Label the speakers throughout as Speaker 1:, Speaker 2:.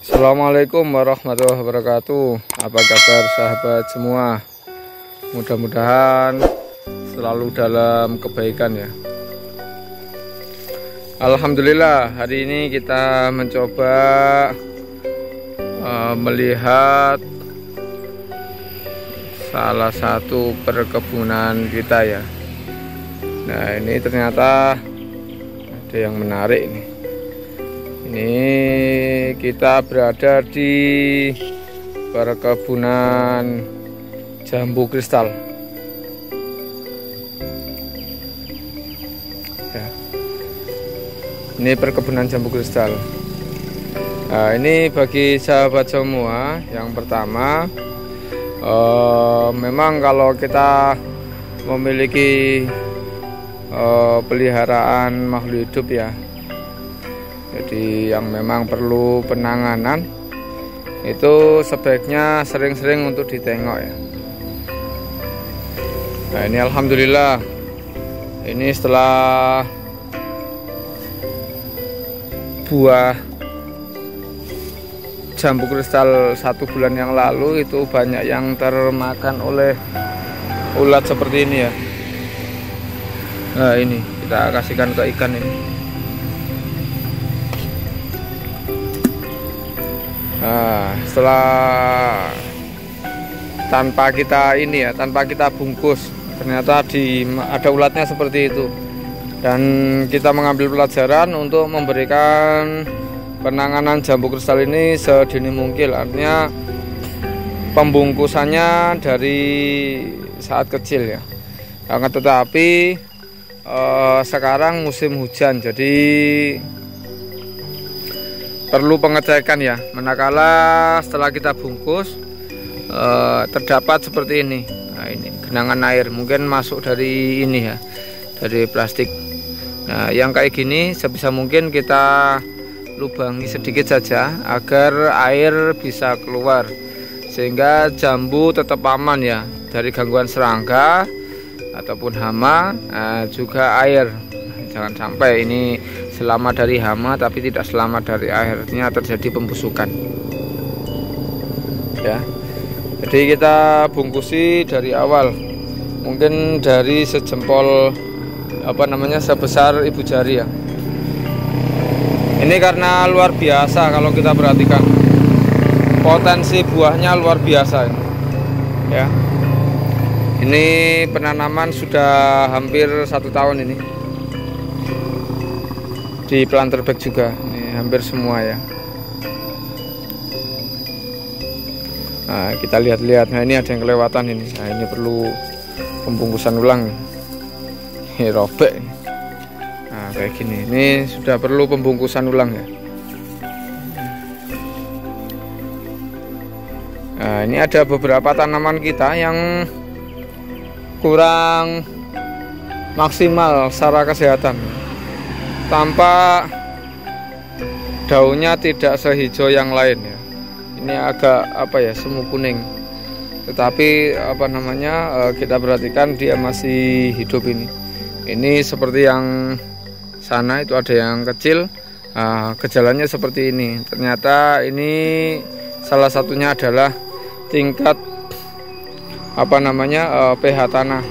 Speaker 1: Assalamualaikum warahmatullahi wabarakatuh. Apa kabar sahabat semua? Mudah-mudahan selalu dalam kebaikan ya. Alhamdulillah, hari ini kita mencoba melihat salah satu perkebunan kita ya. Nah, ini ternyata ada yang menarik nih. Ini kita berada di perkebunan jambu kristal ya. Ini perkebunan jambu kristal. Nah, ini bagi sahabat semua, yang pertama memang kalau kita memiliki peliharaan makhluk hidup ya, jadi yang memang perlu penanganan, itu sebaiknya sering-sering untuk ditengok ya. Nah, ini alhamdulillah, ini setelah buah jambu kristal 1 bulan yang lalu itu banyak yang termakan oleh ulat seperti ini ya. Nah, ini kita kasihkan ke ikan ini. Nah, setelah tanpa kita ini ya, tanpa kita bungkus, ternyata ada ulatnya seperti itu. Dan kita mengambil pelajaran untuk memberikan penanganan jambu kristal ini sedini mungkin. Artinya pembungkusannya dari saat kecil ya. Akan tetapi sekarang musim hujan, jadi perlu pengecekan ya. Manakala setelah kita bungkus terdapat seperti ini. Nah, ini genangan air mungkin masuk dari ini ya, dari plastik. Nah, yang kayak gini sebisa mungkin kita lubangi sedikit saja agar air bisa keluar, sehingga jambu tetap aman ya dari gangguan serangga ataupun hama, juga air. Jangan sampai ini selamat dari hama tapi tidak selamat dari air, artinya terjadi pembusukan ya. Jadi kita bungkusi dari awal, mungkin dari sejempol sebesar ibu jari ya. Ini karena luar biasa, kalau kita perhatikan potensi buahnya luar biasa ini ya. Ini penanaman sudah hampir 1 tahun ini di planter bag juga, ini hampir semua ya. Nah, kita lihat-lihat. Nah, ini ada yang kelewatan ini. Nah, ini perlu pembungkusan ulang nih. Ini robek. Nah, kayak gini. Ini sudah perlu pembungkusan ulang ya. Nah, ini ada beberapa tanaman kita yang kurang maksimal secara kesehatan. Tampak daunnya tidak sehijau yang lain ya. Ini agak semu kuning. Tetapi kita perhatikan dia masih hidup ini. Ini seperti yang sana itu ada yang kecil. Gejalanya seperti ini. Ternyata ini salah satunya adalah tingkat pH tanah.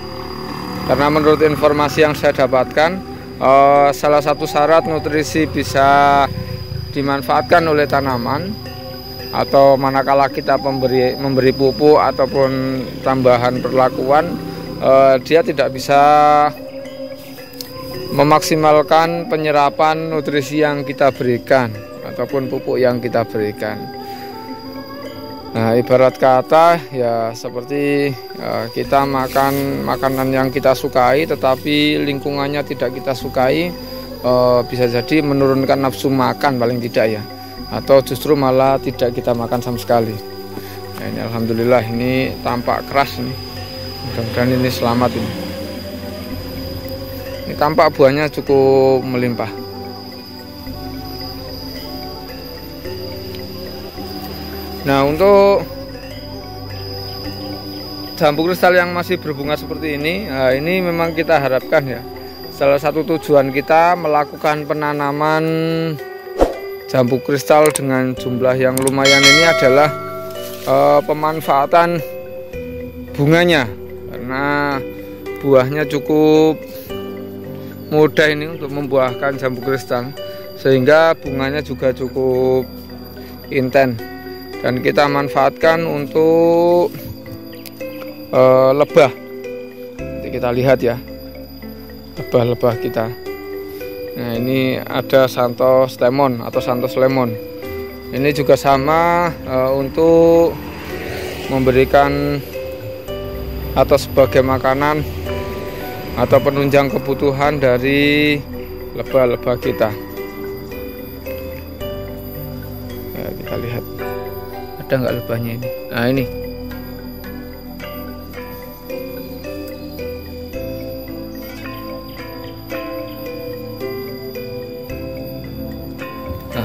Speaker 1: Karena menurut informasi yang saya dapatkan, salah satu syarat nutrisi bisa dimanfaatkan oleh tanaman, atau manakala kita memberi pupuk ataupun tambahan perlakuan, dia tidak bisa memaksimalkan penyerapan nutrisi yang kita berikan ataupun pupuk yang kita berikan. Nah, ibarat kata ya seperti kita makan makanan yang kita sukai tetapi lingkungannya tidak kita sukai, bisa jadi menurunkan nafsu makan paling tidak ya, atau justru malah tidak kita makan sama sekali. Nah, ini alhamdulillah ini tampak keras nih. Mudah-mudahan ini selamat ini. Ini tampak buahnya cukup melimpah. Nah, untuk jambu kristal yang masih berbunga seperti ini, ini memang kita harapkan ya, salah satu tujuan kita melakukan penanaman jambu kristal dengan jumlah yang lumayan ini adalah pemanfaatan bunganya, karena buahnya cukup mudah ini untuk membuahkan jambu kristal, sehingga bunganya juga cukup intens, dan kita manfaatkan untuk lebah. Nanti kita lihat ya lebah-lebah kita. Nah, ini ada Santos lemon atau Santos lemon. Ini juga sama untuk memberikan atau sebagai makanan atau penunjang kebutuhan dari lebah-lebah kita. Ya, kita lihat ada nggak lebahnya ini. Nah, ini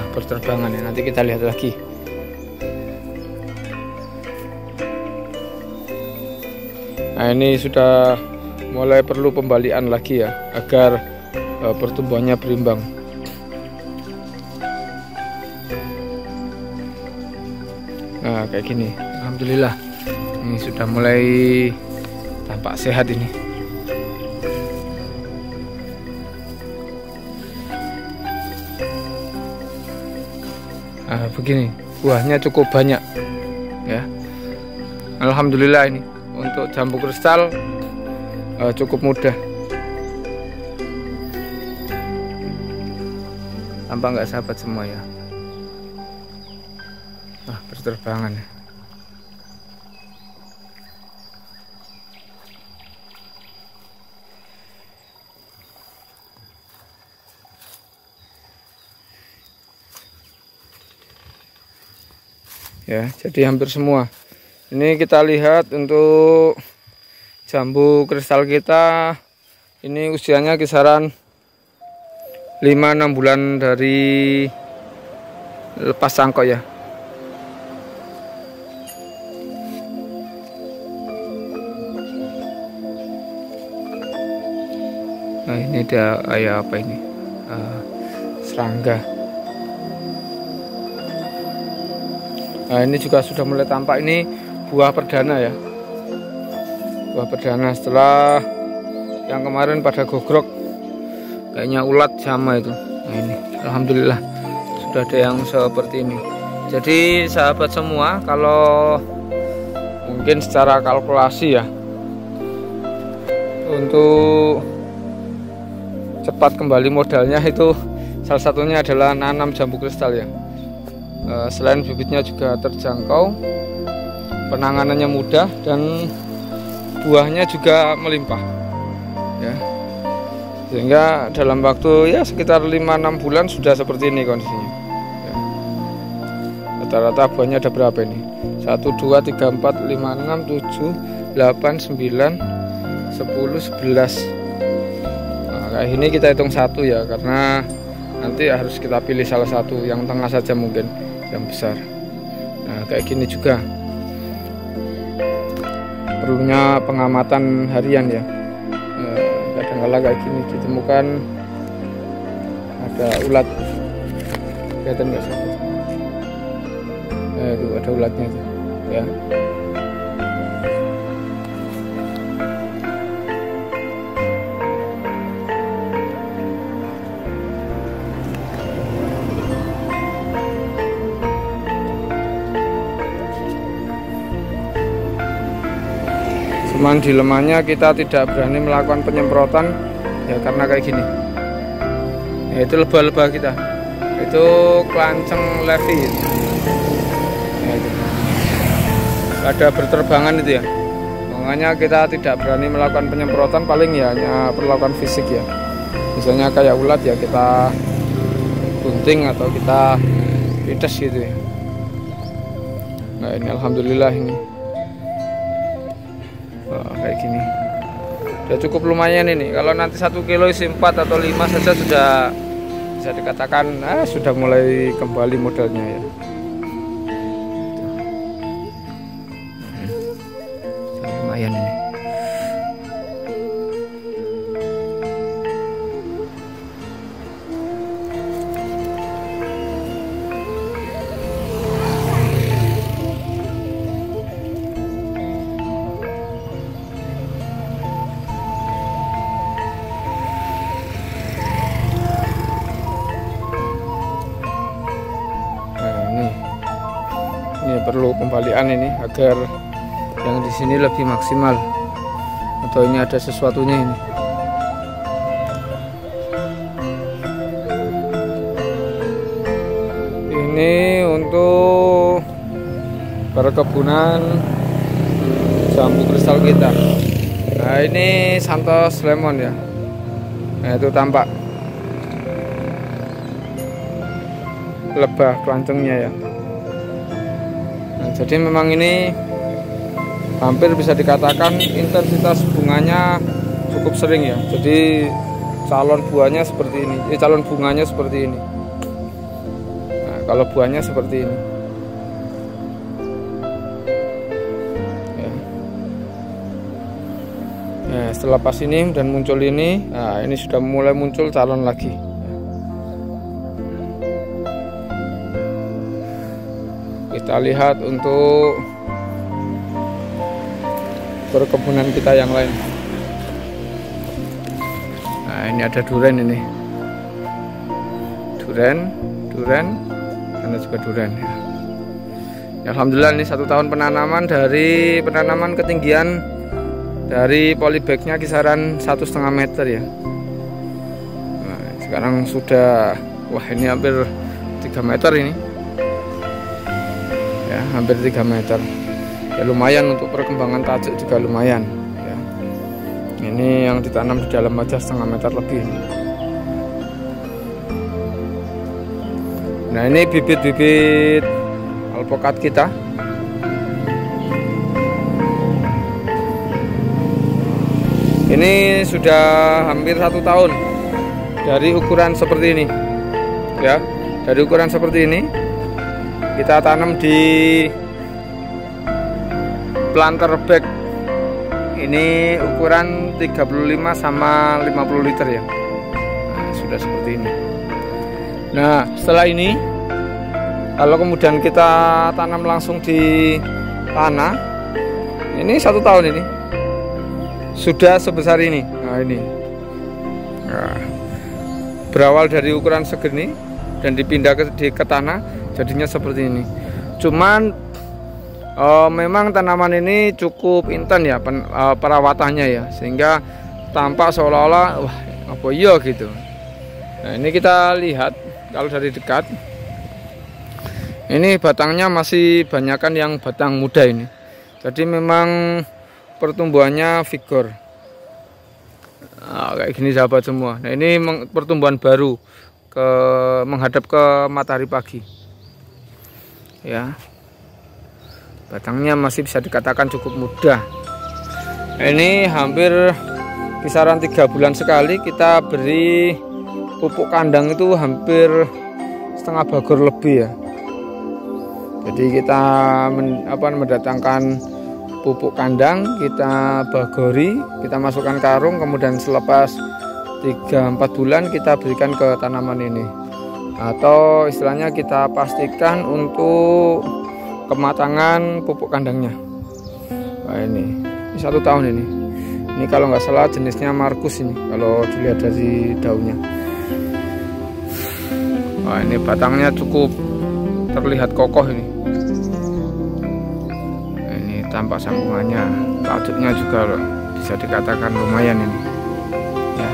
Speaker 1: berterbangan ya, nanti kita lihat lagi. Nah, ini sudah mulai perlu pembalian lagi ya, agar pertumbuhannya berimbang. Nah, kayak gini, alhamdulillah ini sudah mulai tampak sehat ini. Nah, begini, buahnya cukup banyak ya, alhamdulillah. Ini untuk jambu kristal cukup mudah. Tampak nggak sahabat semua ya? Berterbangan. Ya, jadi hampir semua. Ini kita lihat untuk jambu kristal kita, ini usianya kisaran 5-6 bulan dari lepas sangkok ya. Nah, ini ada kayak apa ini, serangga. Nah, ini juga sudah mulai tampak, ini buah perdana ya, buah perdana setelah yang kemarin pada gogrok kayaknya ulat sama itu. Nah, ini alhamdulillah sudah ada yang seperti ini. Jadi sahabat semua, kalau mungkin secara kalkulasi ya, untuk cepat kembali modalnya itu salah satunya adalah nanam jambu kristal ya. Selain bibitnya juga terjangkau, penanganannya mudah, dan buahnya juga melimpah ya, sehingga dalam waktu ya sekitar 5-6 bulan sudah seperti ini kondisinya ya. Rata-rata buahnya ada berapa ini? 1, 2, 3, 4, 5, 6, 7, 8, 9, 10, 11. Nah, kayak ini kita hitung satu ya, karena nanti harus kita pilih salah satu, yang tengah saja mungkin, yang besar. Nah, kayak gini juga perlunya pengamatan harian ya. Kadang-kala kayak gini ditemukan ada ulat, kelihatan nggak sih? Itu ada ulatnya tuh ya. Cuman dilemanya kita tidak berani melakukan penyemprotan ya, karena kayak gini ya, itu lebah-lebah kita itu kelanceng levi ya, itu ada berterbangan itu ya, makanya kita tidak berani melakukan penyemprotan. Paling ya hanya perlakuan fisik ya, misalnya kayak ulat ya kita gunting atau kita pites gitu ya. Nah, ini alhamdulillah ini kayak gini udah cukup lumayan ini. Kalau nanti 1 kilo isi 4 atau 5 saja sudah bisa dikatakan sudah mulai kembali modalnya ya. Lumayan ini. perlu pembalian ini agar yang di sini lebih maksimal, atau ini ada sesuatunya ini. Ini untuk perkebunan jambu kristal kita. Nah, ini Santos lemon ya. Nah, itu tampak lebah kelancengnya ya. Nah, jadi memang ini hampir bisa dikatakan intensitas bunganya cukup sering ya. Jadi calon buahnya seperti ini, calon bunganya seperti ini. Nah, kalau buahnya seperti ini ya. Nah, setelah pas ini dan muncul ini, nah ini sudah mulai muncul calon lagi. Kita lihat untuk perkebunan kita yang lain. Nah, ini ada duren ini. Duren, ada juga duren ya. Ya, alhamdulillah ini 1 tahun penanaman. Dari penanaman ketinggian dari polybagnya kisaran 1,5 meter ya. Nah, sekarang sudah, wah ini hampir 3 meter ini. Ya, hampir 3 meter. Ya, lumayan untuk perkembangan tajuk juga lumayan ya. Ini yang ditanam di dalam aja 1,5 meter lebih. Nah, ini bibit-bibit alpukat kita. Ini sudah hampir 1 tahun dari ukuran seperti ini ya. Dari ukuran seperti ini kita tanam di planter bag. Ini ukuran 35 sama 50 liter ya. Nah, sudah seperti ini. Nah, setelah ini kalau kemudian kita tanam langsung di tanah, ini 1 tahun ini sudah sebesar ini. Nah, ini nah, berawal dari ukuran segini dan dipindah ke tanah, jadinya seperti ini. Cuman memang tanaman ini cukup inten ya perawatannya ya, sehingga tampak seolah-olah wah apa iya gitu. Nah, ini kita lihat kalau dari dekat, ini batangnya masih banyakan yang batang muda ini. Jadi memang pertumbuhannya vigor. Nah, kayak gini sahabat semua. Nah, ini pertumbuhan baru menghadap ke matahari pagi ya. Batangnya masih bisa dikatakan cukup muda. Nah, ini hampir kisaran 3 bulan sekali kita beri pupuk kandang, itu hampir setengah bagor lebih ya. Jadi kita mendatangkan pupuk kandang, kita bagori, kita masukkan karung, kemudian selepas 3-4 bulan kita berikan ke tanaman ini, atau istilahnya kita pastikan untuk kematangan pupuk kandangnya. Nah, ini 1 tahun ini. Ini kalau nggak salah jenisnya Markus ini, kalau dilihat dari daunnya. Nah, ini batangnya cukup terlihat kokoh ini. Tampak sambungannya, tajuknya juga bisa dikatakan lumayan ini ya.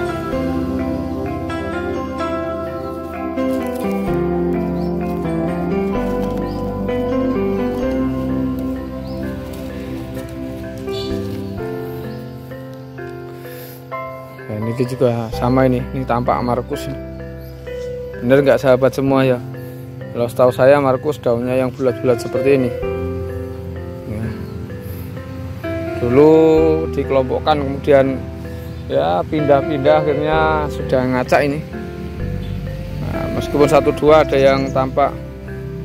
Speaker 1: Nah, ini juga sama ini tampak Markus. Bener nggak sahabat semua ya? Kalau setahu saya Markus daunnya yang bulat-bulat seperti ini. Dulu dikelompokkan, kemudian ya pindah-pindah, akhirnya sudah ngacak ini. Nah, meskipun 1-2 ada yang tampak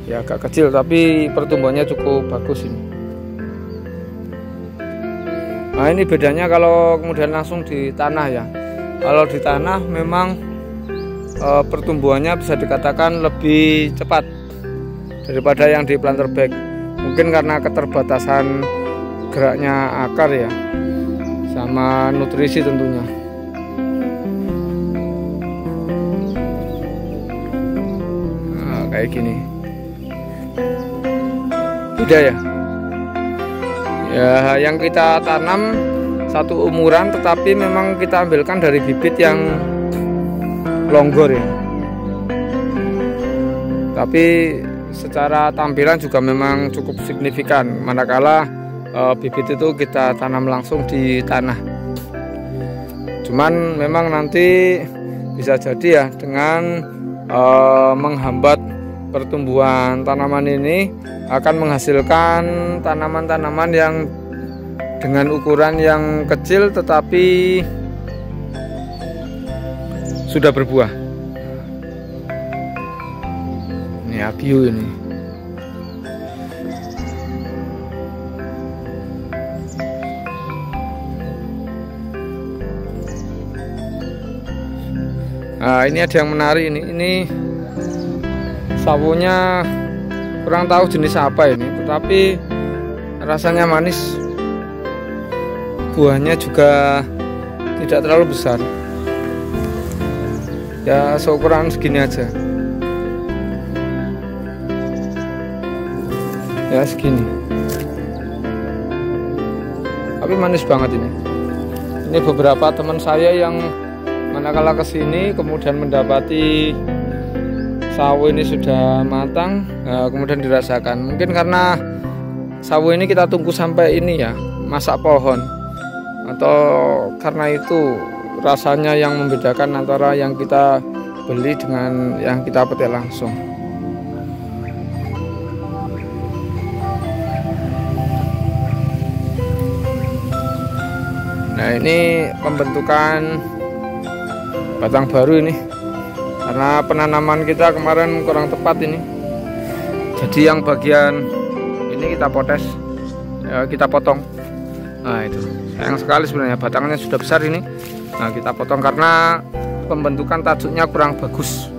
Speaker 1: ya agak kecil, tapi pertumbuhannya cukup bagus ini. Nah, ini bedanya kalau kemudian langsung di tanah ya. Kalau di tanah memang pertumbuhannya bisa dikatakan lebih cepat daripada yang di planter bag. Mungkin karena keterbatasan geraknya akar ya, sama nutrisi tentunya. Nah, kayak gini. beda ya. Ya, yang kita tanam satu umuran, tetapi memang kita ambilkan dari bibit yang longgor ya. Tapi secara tampilan juga memang cukup signifikan, manakala bibit itu kita tanam langsung di tanah. Cuman memang nanti bisa jadi ya, dengan menghambat pertumbuhan tanaman ini akan menghasilkan tanaman-tanaman yang dengan ukuran yang kecil tetapi sudah berbuah. Ini abiu ini. Nah, ini ada yang menarik ini sawunya kurang tahu jenis apa ini, tetapi rasanya manis. Buahnya juga tidak terlalu besar. Ya seukuran segini aja. Ya segini. Tapi manis banget ini. Ini beberapa teman saya yang manakala kesini kemudian mendapati sawo ini sudah matang, kemudian dirasakan. Mungkin karena sawo ini kita tunggu sampai ini ya, masak pohon, atau karena itu rasanya yang membedakan antara yang kita beli dengan yang kita petik langsung. Nah, ini pembentukan batang baru ini, karena penanaman kita kemarin kurang tepat ini. Jadi yang bagian ini kita potes, ya, kita potong. Nah itu sayang sekali sebenarnya, batangnya sudah besar ini. Nah kita potong karena pembentukan tajuknya kurang bagus.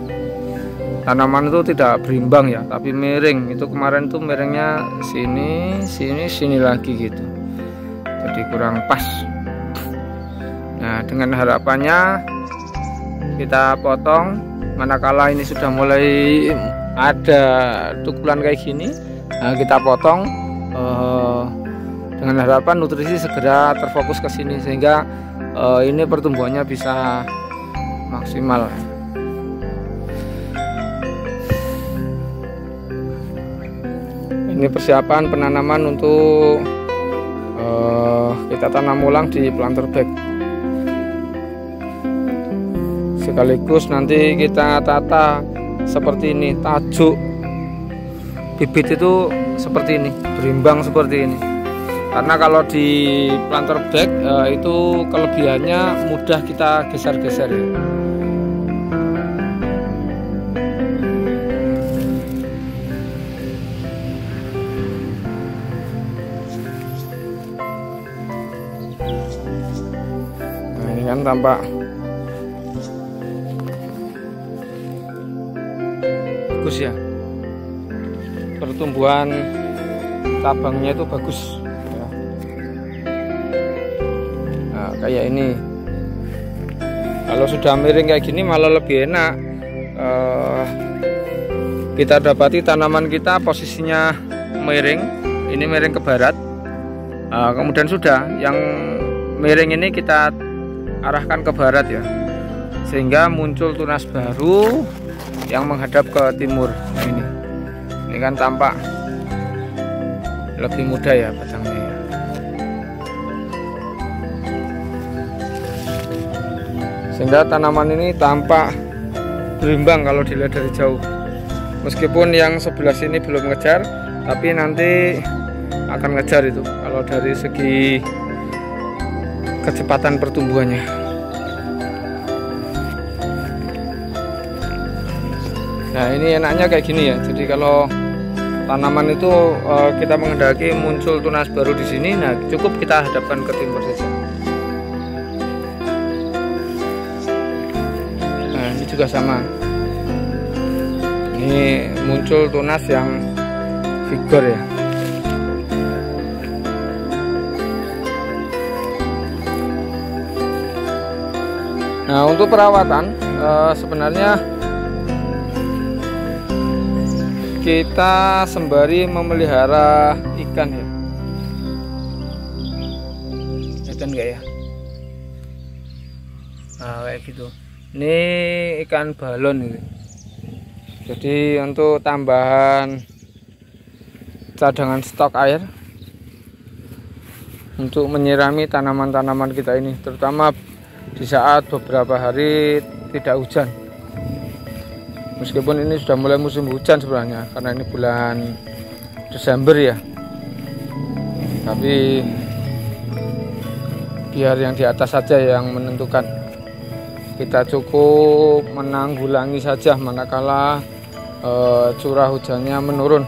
Speaker 1: Tanaman itu tidak berimbang ya, tapi miring. Itu kemarin tuh miringnya sini, sini, sini lagi gitu. Jadi kurang pas. Nah dengan harapannya kita potong, manakala ini sudah mulai ada tukulan kayak gini, nah kita potong dengan harapan nutrisi segera terfokus ke sini sehingga ini pertumbuhannya bisa maksimal. Ini persiapan penanaman untuk kita tanam ulang di planter bag. Sekaligus nanti kita tata seperti ini, tajuk bibit itu seperti ini, berimbang seperti ini. Karena kalau di planter bag itu kelebihannya mudah kita geser-geser ya. Nah ini kan tampak bagus ya, pertumbuhan cabangnya itu bagus ya. Nah kayak ini, kalau sudah miring kayak gini malah lebih enak. Kita dapati tanaman kita posisinya miring, ini miring ke barat, kemudian sudah yang miring ini kita arahkan ke barat ya, sehingga muncul tunas baru yang menghadap ke timur. Nah ini kan tampak lebih muda ya batangnya ya. Sehingga tanaman ini tampak berimbang kalau dilihat dari jauh. Meskipun yang sebelah sini belum ngejar, tapi nanti akan ngejar itu kalau dari segi kecepatan pertumbuhannya. Nah ini enaknya kayak gini ya. Jadi kalau tanaman itu kita menghendaki muncul tunas baru di sini, nah cukup kita hadapkan ke timur saja. Nah ini juga sama. Ini muncul tunas yang vigor ya. Nah untuk perawatan sebenarnya kita sembari memelihara ikan ya. Ikan enggak ya? Nah, kayak gitu. Ini ikan balon ini. Jadi untuk tambahan cadangan stok air untuk menyirami tanaman-tanaman kita ini, terutama di saat beberapa hari tidak hujan. Meskipun ini sudah mulai musim hujan sebenarnya, karena ini bulan Desember ya, tapi biar yang di atas saja yang menentukan. Kita cukup menanggulangi saja manakala curah hujannya menurun.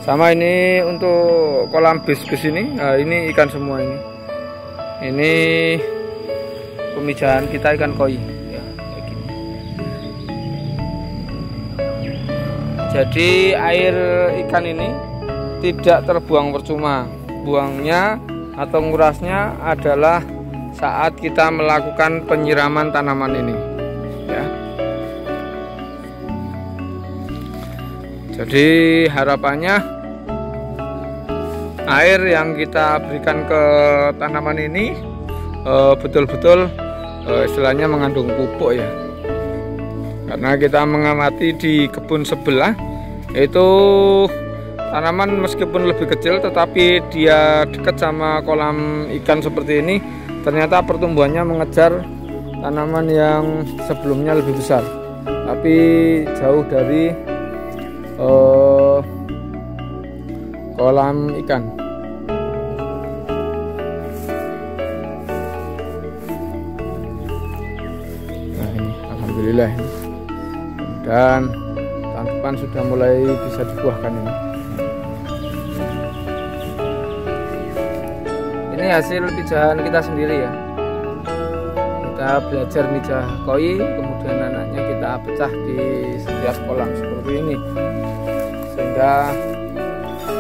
Speaker 1: Sama ini untuk kolam bis-bis ini, ini ikan semua ini. Ini pemijahan kita ikan koi. Ya, kayak gini. Jadi air ikan ini tidak terbuang percuma. Buangnya atau ngurasnya adalah saat kita melakukan penyiraman tanaman ini ya. Jadi harapannya air yang kita berikan ke tanaman ini betul-betul istilahnya mengandung pupuk ya. Karena kita mengamati di kebun sebelah itu tanaman meskipun lebih kecil tetapi dia dekat sama kolam ikan seperti ini, ternyata pertumbuhannya mengejar tanaman yang sebelumnya lebih besar, tapi jauh dari kolam ikan. Nah ini alhamdulillah, dan tahun depan sudah mulai bisa dibuahkan ini. Ini hasil pijahan kita sendiri ya. Kita belajar mijah koi, kemudian anaknya kita pecah di setiap kolam seperti ini, sehingga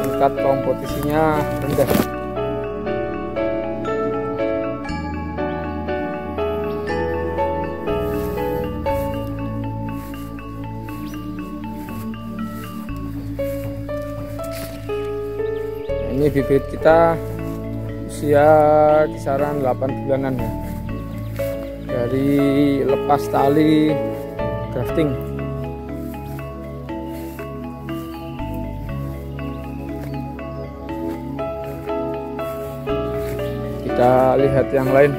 Speaker 1: tingkat kompetisinya rendah. Ini bibit kita usia kisaran 8 bulanan ya, dari lepas tali grafting. Kita lihat yang lain.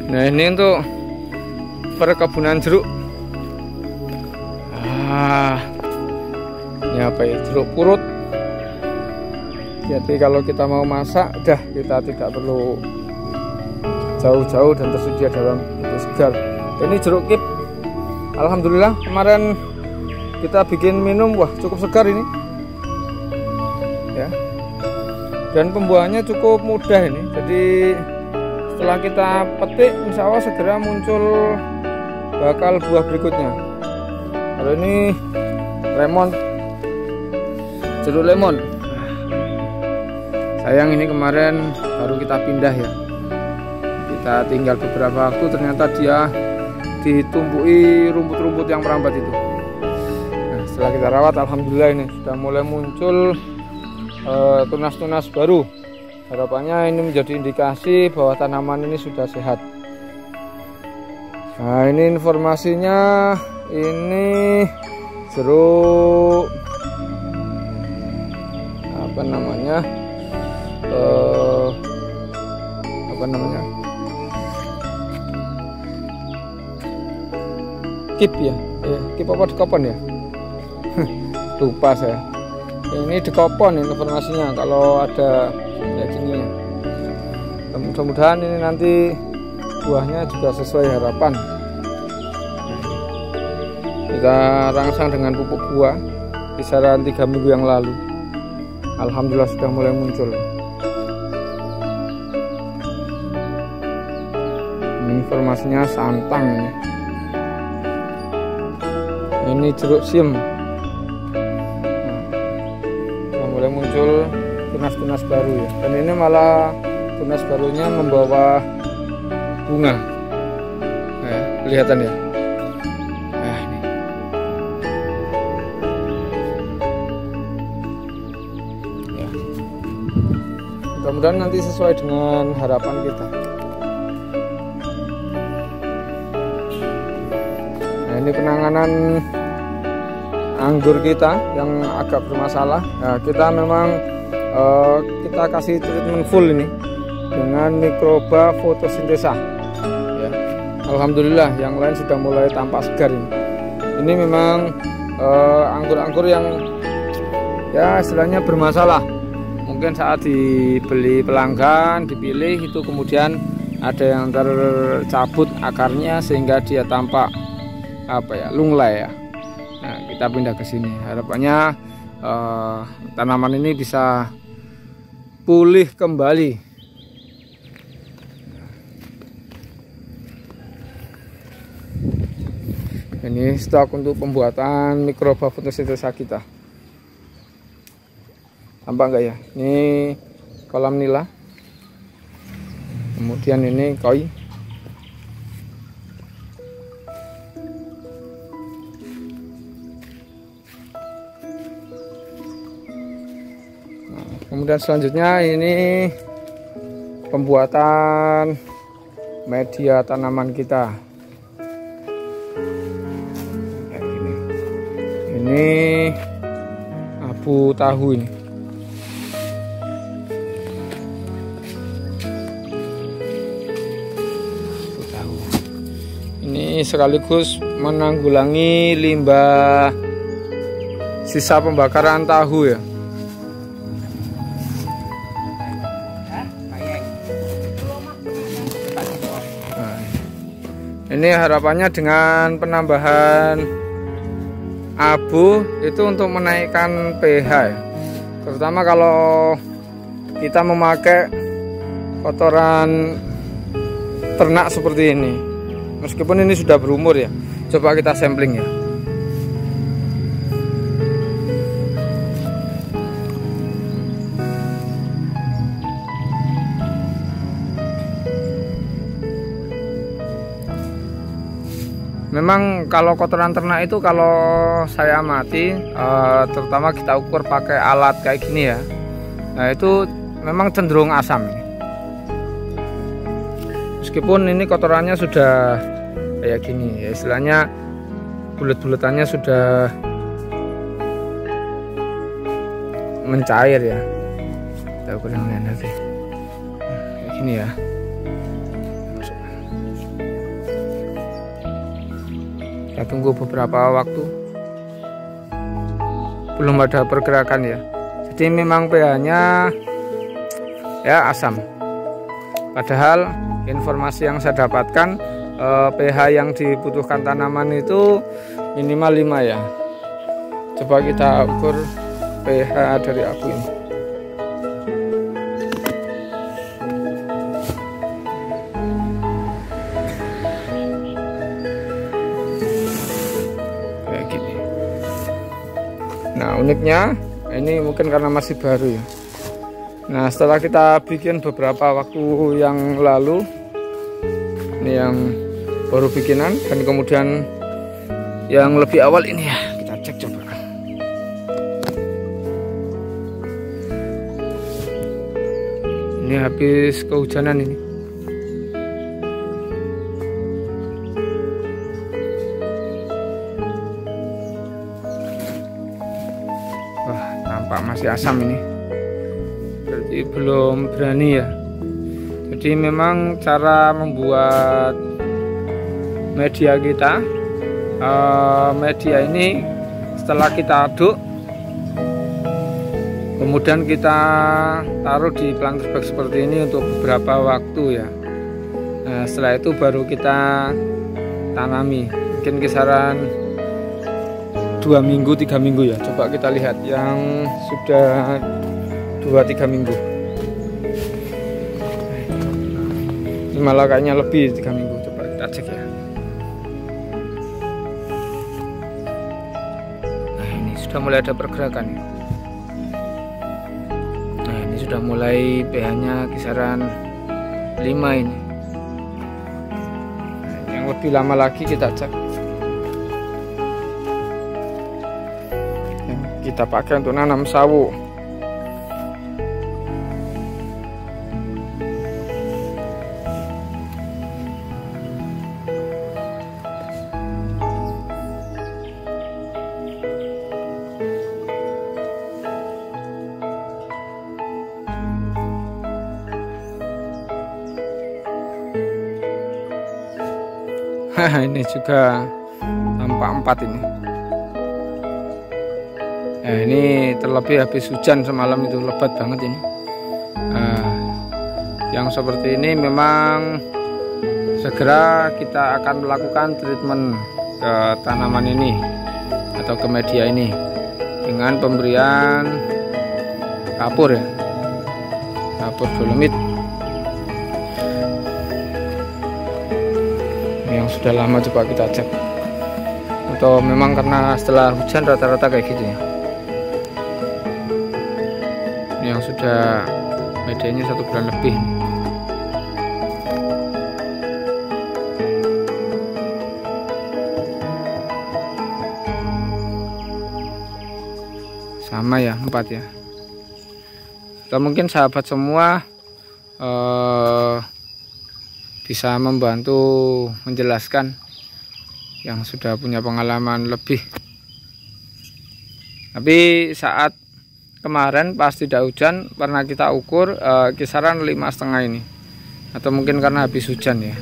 Speaker 1: Nah ini untuk perkebunan jeruk. Ini apa ya, jeruk purut. Jadi kalau kita mau masak, kita tidak perlu jauh-jauh dan tersedia dalam bentuk segar. Ini jeruk kip. Alhamdulillah kemarin kita bikin minum, wah cukup segar ini. Ya. Dan pembuahannya cukup mudah ini. Jadi setelah kita petik, insya Allah segera muncul bakal buah berikutnya. Kalau ini lemon, jeruk lemon. Sayang ini kemarin baru kita pindah ya. Kita tinggal beberapa waktu, ternyata dia ditumbuhi rumput-rumput yang merambat itu. Nah, setelah kita rawat, alhamdulillah ini sudah mulai muncul tunas-tunas baru. Harapannya ini menjadi indikasi bahwa tanaman ini sudah sehat. Nah ini informasinya, ini jeruk apa namanya, kip ya, kip apa dekopon ya. Lupa saya. Ini dekopon informasinya kalau ada kayak gini ya. Mudah-mudahan ini nanti buahnya juga sesuai harapan. Kita rangsang dengan pupuk buah kisaran 3 minggu yang lalu. Alhamdulillah sudah mulai muncul. informasinya santang ini jeruk sim. Nah, mulai muncul tunas-tunas baru ya, dan ini malah tunas barunya membawa bunga. Nah, kelihatan ya. Nah, ini. Ya. Mudah-mudahan nanti sesuai dengan harapan kita. Nah, ini penanganan anggur kita yang agak bermasalah. Nah, kita memang kita kasih treatment full ini dengan mikroba fotosintesa ya. Alhamdulillah yang lain sudah mulai tampak segar ini. Ini memang anggur-anggur yang ya istilahnya bermasalah. Mungkin saat dibeli pelanggan, dipilih itu kemudian ada yang tercabut akarnya sehingga dia tampak apa ya, lunglai ya. Nah, kita pindah ke sini. Harapannya tanaman ini bisa pulih kembali. Ini stok untuk pembuatan mikroba fotosintesa kita. Tampak enggak ya? Ini kolam nila. Kemudian ini koi. Nah, kemudian selanjutnya ini pembuatan media tanaman kita. Ini abu tahu ini. Abu tahu. Ini sekaligus menanggulangi limbah sisa pembakaran tahu ya. Nah, ini harapannya dengan penambahan abu itu untuk menaikkan pH ya. Terutama kalau kita memakai kotoran ternak seperti ini. Meskipun ini sudah berumur ya. Coba kita sampling ya. Memang kalau kotoran ternak itu kalau saya amati, terutama kita ukur pakai alat kayak gini ya. Nah itu memang cenderung asam. Meskipun ini kotorannya sudah kayak gini, ya istilahnya bulet-buletannya sudah mencair ya. Kita ukur yang lain lagi. Kayak gini ya. Kita tunggu beberapa waktu, belum ada pergerakan ya. Jadi memang pH-nya ya asam. Padahal informasi yang saya dapatkan pH yang dibutuhkan tanaman itu minimal 5 ya. Coba kita ukur pH dari abu ini. Nah uniknya ini mungkin karena masih baru ya. Nah setelah kita bikin beberapa waktu yang lalu, ini yang baru bikinan, dan kemudian yang lebih awal ini ya, kita cek coba. Ini habis kehujanan ini. Nampak masih asam ini, berarti belum berani ya. Jadi memang cara membuat media kita, media ini setelah kita aduk, kemudian kita taruh di planter bag seperti ini untuk beberapa waktu ya. Nah setelah itu baru kita tanami, mungkin kisaran 2 minggu 3 minggu ya. Coba kita lihat yang sudah 2-3 minggu. Ini malah kayaknya lebih 3 minggu. Coba sudah mulai ada pergerakan. Nah, ini sudah mulai pH-nya kisaran 5 ini. Nah, yang lebih lama lagi kita cek. Yang kita pakai untuk nanam sawo. Ini juga tampak 4 ini. Nah, ini terlebih habis hujan semalam itu lebat banget ini. Yang seperti ini memang segera kita akan melakukan treatment ke tanaman ini atau ke media ini dengan pemberian kapur ya, kapur dolomit. Yang sudah lama coba kita cek, atau memang karena setelah hujan rata-rata kayak gitu ya. Ini yang sudah medianya 1 bulan lebih. Sama ya, 4 ya. Atau mungkin sahabat semua bisa membantu menjelaskan yang sudah punya pengalaman lebih. Tapi saat kemarin pas tidak hujan pernah kita ukur kisaran 5,5 ini, atau mungkin karena habis hujan ya.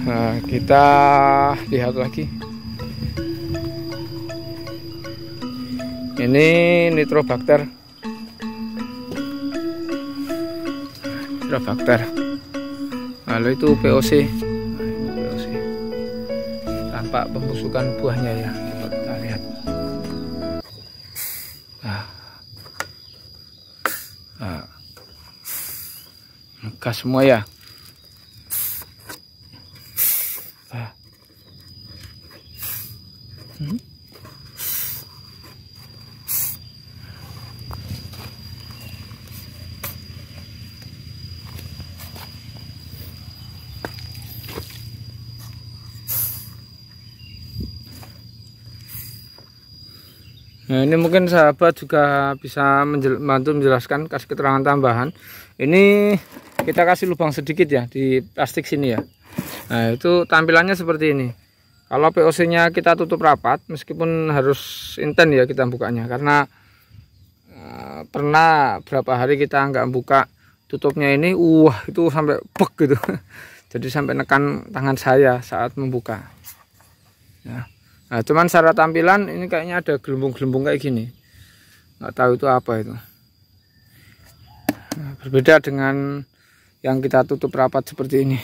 Speaker 1: Nah, kita lihat lagi. Ini nitrobakter. Lalu itu POC. Nah, ini POC. Tampak pembusukan buahnya ya. Coba kita lihat. Megah semua ya. Nah, ini mungkin sahabat juga bisa membantu menjelaskan, kasih keterangan tambahan. Ini kita kasih lubang sedikit ya di plastik sini ya. Nah, itu tampilannya seperti ini. Kalau POC-nya kita tutup rapat, meskipun harus inten ya kita bukanya, karena pernah berapa hari kita nggak buka tutupnya ini, itu sampai bek gitu. Jadi sampai nekan tangan saya saat membuka. Ya. Nah, cuman secara tampilan ini kayaknya ada gelembung-gelembung kayak gini. Nggak tahu itu apa itu. Nah, berbeda dengan yang kita tutup rapat seperti ini.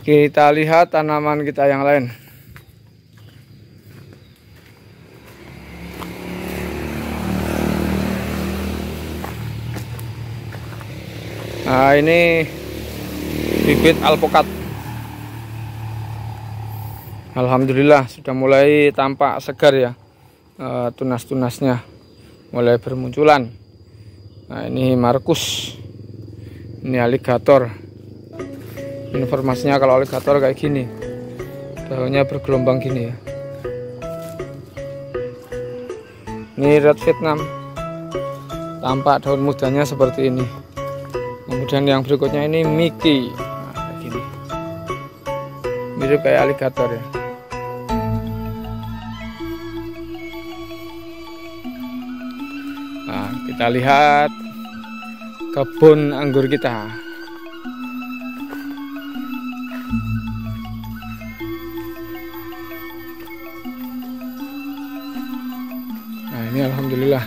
Speaker 1: Kita lihat tanaman kita yang lain. Nah, ini bibit alpukat. Alhamdulillah sudah mulai tampak segar ya, tunas-tunasnya mulai bermunculan. Nah, ini Markus, ini aligator. Informasinya kalau aligator kayak gini, daunnya bergelombang gini ya. Ini red Vietnam, tampak daun mudanya seperti ini. Kemudian yang berikutnya ini Mickey, nah, kayak gini, mirip kayak aligator ya. Nah, kita lihat kebun anggur kita. Nah, ini alhamdulillah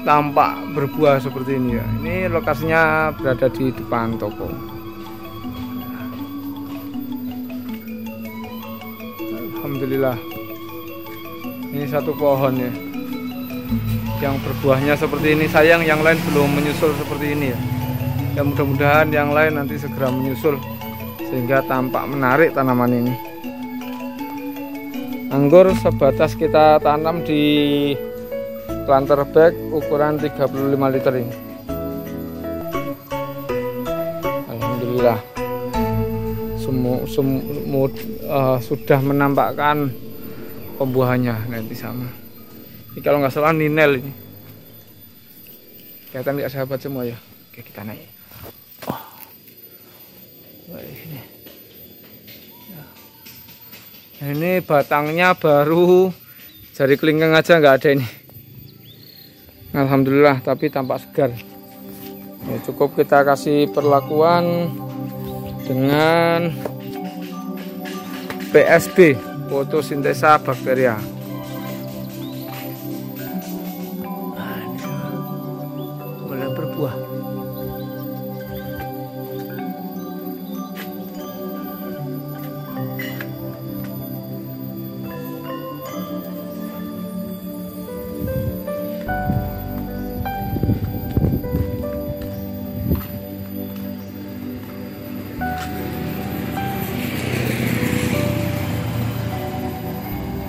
Speaker 1: tampak berbuah seperti ini ya. Ini lokasinya berada di depan toko. Alhamdulillah. Ini satu pohon ya, yang berbuahnya seperti ini. Sayang yang lain belum menyusul seperti ini ya. Ya mudah-mudahan yang lain nanti segera menyusul sehingga tampak menarik tanaman ini. Anggur sebatas kita tanam di planter bag ukuran 35 liter ini. Alhamdulillah sudah menampakkan pembuahannya nanti sama. Ini kalau nggak salah ninel ini. Kelihatan nggak sahabat semua ya? Oke, kita naik. Oh. Ini. Ini batangnya baru jari kelingking aja nggak ada ini. Alhamdulillah, tapi tampak segar. Ya, cukup kita kasih perlakuan dengan PSB, fotosintesa bakteria. Mulai berbuah.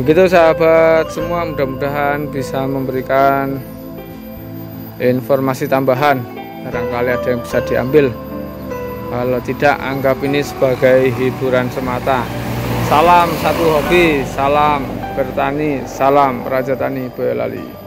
Speaker 1: Begitu sahabat semua, mudah-mudahan bisa memberikan informasi tambahan, barangkali ada yang bisa diambil. Kalau tidak, anggap ini sebagai hiburan semata. Salam satu hobi, salam bertani, salam Raja Tani Boyolali.